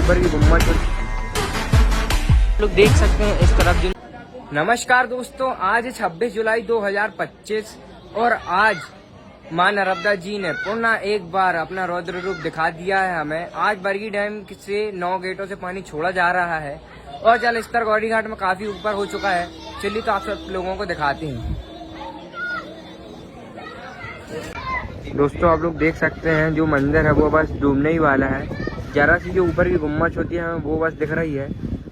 ऊपर की गुम्बद लोग देख सकते हैं इस तरफ जो। नमस्कार दोस्तों, आज है 26 जुलाई 2025 और आज मां नर्मदा जी ने पुनः एक बार अपना रौद्र रूप दिखा दिया है हमें। आज बरगी डैम से 9 गेटों से पानी छोड़ा जा रहा है और जल स्तर गौरी घाट में काफी ऊपर हो चुका है। चलिए तो आप सब लोगों को दिखाते हैं। दोस्तों आप लोग देख सकते हैं जो मंदिर है वो बस डूबने ही वाला है। जरा सी जो ऊपर की गुम्बद होती है वो बस दिख रही है।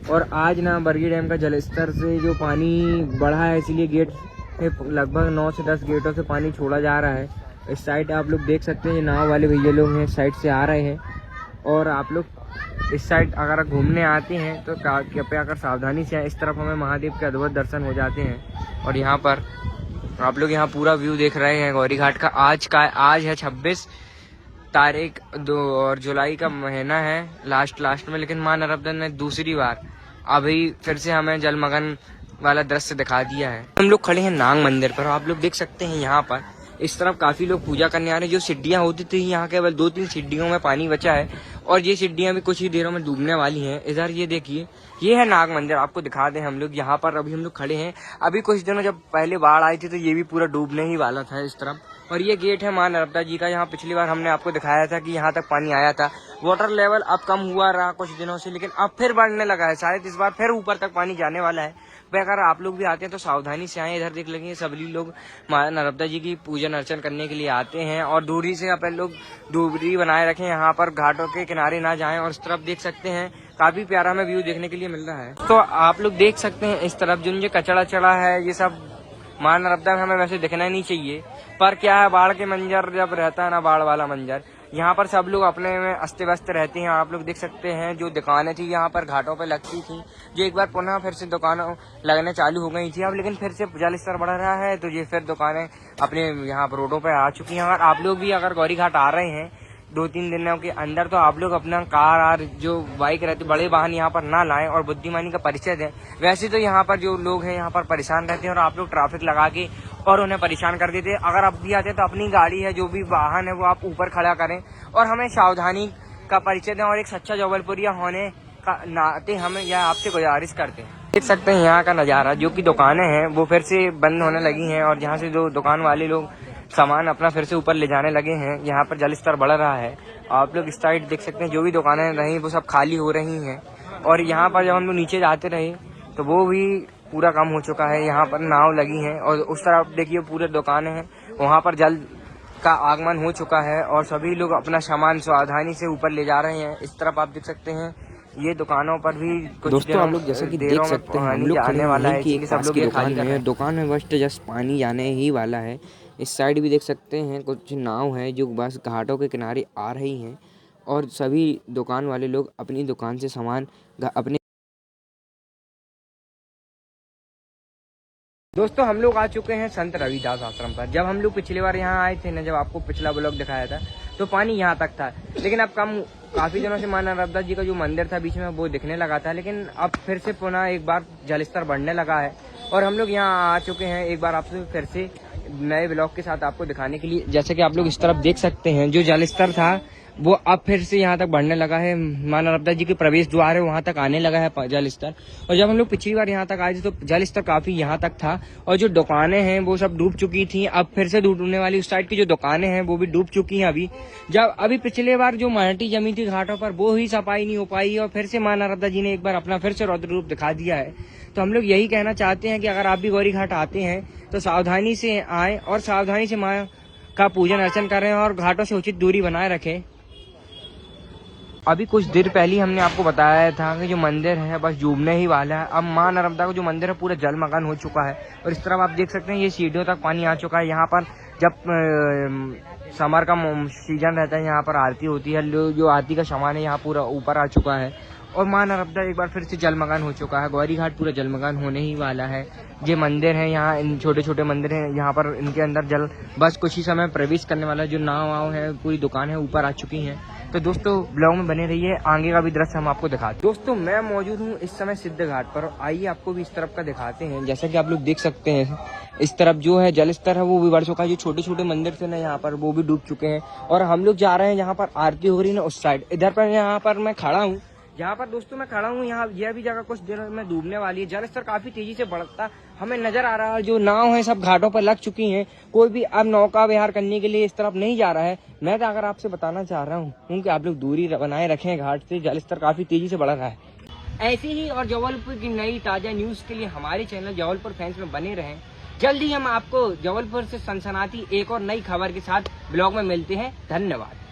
और आज ना बरगी डैम का जल स्तर से जो पानी बढ़ा है, इसलिए गेट लगभग 9 से 10 गेटों से पानी छोड़ा जा रहा है। इस साइड आप लोग देख सकते हैं नाव वाले भैया लोग हैं, इस साइड से आ रहे हैं। और आप लोग इस साइड अगर घूमने आते हैं तो कृपया अगर सावधानी से आए। इस तरफ हमें महादेव के अद्भुत दर्शन हो जाते हैं। और यहाँ पर आप लोग यहाँ पूरा व्यू देख रहे हैं गौरी घाट का। आज है 26 तारीख 2 और जुलाई का महीना है लास्ट में। लेकिन मां नर्मदा ने दूसरी बार अभी फिर से हमें जलमग्न वाला दृश्य दिखा दिया है। हम लोग खड़े हैं नाग मंदिर पर। आप लोग देख सकते हैं यहाँ पर इस तरफ काफी लोग पूजा करने आ रहे हैं। जो सीढ़ियाँ होती थी यहाँ केवल 2-3 सीढ़ियों में पानी बचा है और ये सीढ़ियाँ भी कुछ ही देरों में डूबने वाली हैं। इधर ये देखिए, ये है नाग मंदिर। आपको दिखा दें हम लोग यहाँ पर अभी हम लोग खड़े हैं। अभी कुछ दिनों जब पहले बाढ़ आई थी तो ये भी पूरा डूबने ही वाला था इस तरफ। और ये गेट है मां नर्मदा जी का। यहाँ पिछली बार हमने आपको दिखाया था कि यहाँ तक पानी आया था। वाटर लेवल अब कम हुआ रहा कुछ दिनों से, लेकिन अब फिर बढ़ने लगा है। शायद इस बार फिर ऊपर तक पानी जाने वाला है। अगर आप लोग भी आते हैं तो सावधानी से आए। इधर देख लेंगे सभी लोग मां नर्मदा जी की पूजन अर्चन करने के लिए आते हैं और दूरी से अपन लोग दूरी बनाए रखें, यहाँ पर घाटों के किनारे ना जाएं। और इस तरफ देख सकते हैं काफी प्यारा हमें व्यू देखने के लिए मिल रहा है। तो आप लोग देख सकते हैं इस तरफ जो कचड़ा चढ़ा है ये सब मां नर्मदा में हमें वैसे दिखना नहीं चाहिए, पर क्या है बाढ़ के मंजर जब रहता है ना, बाढ़ वाला मंजर, यहाँ पर सब लोग अपने में अस्त व्यस्त रहते हैं। आप लोग देख सकते हैं जो दुकानें थी यहाँ पर घाटों पर लगती थी, जो एक बार पुनः फिर से दुकानों लगने चालू हो गई थी। अब लेकिन फिर से जल स्तर बढ़ रहा है तो ये फिर दुकानें अपने यहाँ पर रोडों पर आ चुकी हैं। और आप लोग भी अगर गौरी घाट आ रहे हैं 2-3 दिनों के अंदर तो आप लोग अपना कार जो बाइक रहती बड़े वाहन यहाँ पर ना लाएं और बुद्धिमानी का परिचय दें। वैसे तो यहाँ पर जो लोग हैं यहाँ पर परेशान रहते हैं और आप लोग ट्रैफिक लगा के और उन्हें परेशान कर देते हैं। अगर आप भी आते हैं तो अपनी गाड़ी है जो भी वाहन है वो आप ऊपर खड़ा करें और हमें सावधानी का परिचय दें। और एक सच्चा जबलपुरिया होने का नाते हम यह आपसे गुजारिश करते हैं। देख सकते हैं यहाँ का नज़ारा, जो कि दुकानें हैं वो फिर से बंद होने लगी हैं और जहाँ से जो दुकान वाले लोग सामान अपना फिर से ऊपर ले जाने लगे हैं। यहाँ पर जल स्तर बढ़ रहा है। आप लोग इस साइड देख सकते हैं जो भी दुकानें रही वो सब खाली हो रही हैं। और यहाँ पर जब हम लोग नीचे जाते रहे तो वो भी पूरा काम हो चुका है। यहाँ पर नाव लगी है और उस तरफ देखिए पूरे दुकानें हैं, वहाँ पर जल का आगमन हो चुका है और सभी लोग अपना सामान सावधानी से ऊपर ले जा रहे हैं। इस तरफ आप देख सकते हैं ये दुकानों पर भी कुछ दोस्तों आप लोग जैसा कि देख सकते हैं हम लोग आने वाला है कि सब लोग दुकान में बस जस्ट पानी जाने ही वाला है। इस साइड भी देख सकते हैं कुछ नाव है जो बस घाटों के किनारे आ रही हैं और सभी दुकान वाले लोग अपनी दुकान से सामान अपने। दोस्तों हम लोग आ चुके हैं संत रविदास आश्रम पर। जब हम लोग पिछली बार यहाँ आए थे ना, जब आपको पिछला ब्लॉग दिखाया था तो पानी यहाँ तक था, लेकिन अब काफी दिनों से मां नर्मदा जी का जो मंदिर था बीच में वो दिखने लगा था, लेकिन अब फिर से पुनः एक बार जल स्तर बढ़ने लगा है और हम लोग यहाँ आ चुके हैं एक बार आपसे फिर से नए ब्लॉग के साथ आपको दिखाने के लिए। जैसे कि आप लोग इस तरफ देख सकते हैं जो जल स्तर था वो अब फिर से यहाँ तक बढ़ने लगा है। मां नर्मदा जी के प्रवेश द्वार है वहाँ तक आने लगा है जल स्तर। और जब हम लोग पिछली बार यहाँ तक आए थे तो जल स्तर काफी यहाँ तक था और जो दुकानें हैं वो सब डूब चुकी थी। अब फिर से डूबने वाली उस साइड की जो दुकानें हैं वो भी डूब चुकी हैं। अभी पिछले बार जो माटी जमी थी घाटों पर वो ही सफाई नहीं हो पाई और फिर से मां नर्मदा जी ने एक बार अपना फिर से रौद्र रूप दिखा दिया है। तो हम लोग यही कहना चाहते हैं कि अगर आप भी गौरी घाट आते हैं तो सावधानी से आए और सावधानी से माँ का पूजन अर्चन करें और घाटों से उचित दूरी बनाए रखें। अभी कुछ देर पहले हमने आपको बताया था कि जो मंदिर है बस डूबने ही वाला है। अब मां नर्मदा का जो मंदिर है पूरा जलमग्न हो चुका है और इस तरफ आप देख सकते हैं ये सीढ़ियों तक पानी आ चुका है। यहाँ पर जब समर का सीजन रहता है यहाँ पर आरती होती है, जो आरती का सामान है यहाँ पूरा ऊपर आ चुका है और मां नर्मदा एक बार फिर से जलमग्न हो चुका है। गौरी घाट पूरा जलमग्न होने ही वाला है। ये मंदिर है यहाँ, इन छोटे छोटे मंदिर हैं यहाँ पर, इनके अंदर जल बस कुछ ही समय प्रवेश करने वाला। जो नाव है पूरी दुकान है ऊपर आ चुकी हैं। तो दोस्तों ब्लॉग में बने रहिए, आगे का भी दृश्य हम आपको दिखाते हैं। दोस्तों मैं मौजूद हूँ इस समय सिद्ध घाट पर, आइए आपको भी इस तरफ का दिखाते हैं। जैसा कि आप लोग देख सकते हैं इस तरफ जो है जल स्तर है वो भी बढ़ चुका है। जो छोटे छोटे मंदिर थे ना यहाँ पर वो भी डूब चुके हैं और हम लोग जा रहे हैं जहाँ पर आरती हो रही है ना उस साइड। इधर पर यहाँ पर मैं खड़ा हूँ जहाँ पर दोस्तों मैं खड़ा हूँ, यहाँ यह भी जगह कुछ देर में डूबने वाली है। जलस्तर काफी तेजी से बढ़ता हमें नजर आ रहा है। जो नाव है सब घाटों पर लग चुकी हैं, कोई भी अब नौका विहार करने के लिए इस तरफ नहीं जा रहा है। मैं तो अगर आपसे बताना चाह रहा हूँ कि आप लोग दूरी बनाए रखें घाट से, जलस्तर काफी तेजी से बढ़ रहा है। ऐसे ही और जबलपुर की नई ताजा न्यूज के लिए हमारे चैनल जबलपुर फैंस में बने रहें। जल्दी हम आपको जबलपुर से सनसनाती एक और नई खबर के साथ ब्लॉग में मिलते हैं। धन्यवाद।